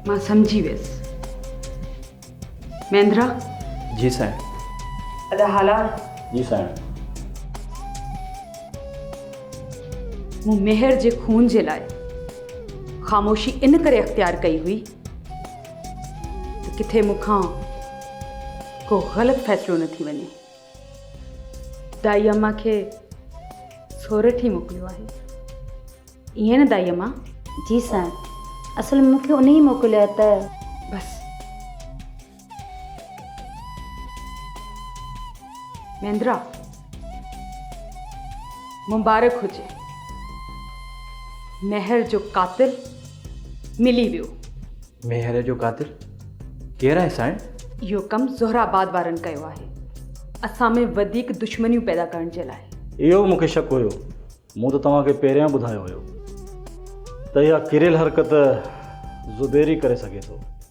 मां समझी वियसि। महेंद्रा, जी साईं। अदा हालात जी साईं। मूं मेहर जे खून जे लाइ ख़ामोशी इन करे अख्तियार कई हुई त किथे मूंखां को ग़लति फ़ैसिलो न थी वञे। दाई अम्मा खे सोरठ ई मोकिलियो आहे, ईअं न दाई अम्मा? जी साईं, असल में मूंखे उन ई मोकिलियो त बस महेंद्रा, मुबारक हुजे, मेहर जो कातिल मिली वियो। मेहर जो कातिल केरु आहे साईं? इहो कमु ज़ोहराबाद वारनि कयो आहे, असां में वधीक दुश्मनियूं पैदा करण जे लाइ। इहो मूंखे शक हुयो। मूं त तव्हांखे पहिरियां ॿुधायो हुयो त इहा किरियल हरकत ज़ुबैरी करे सघे थो।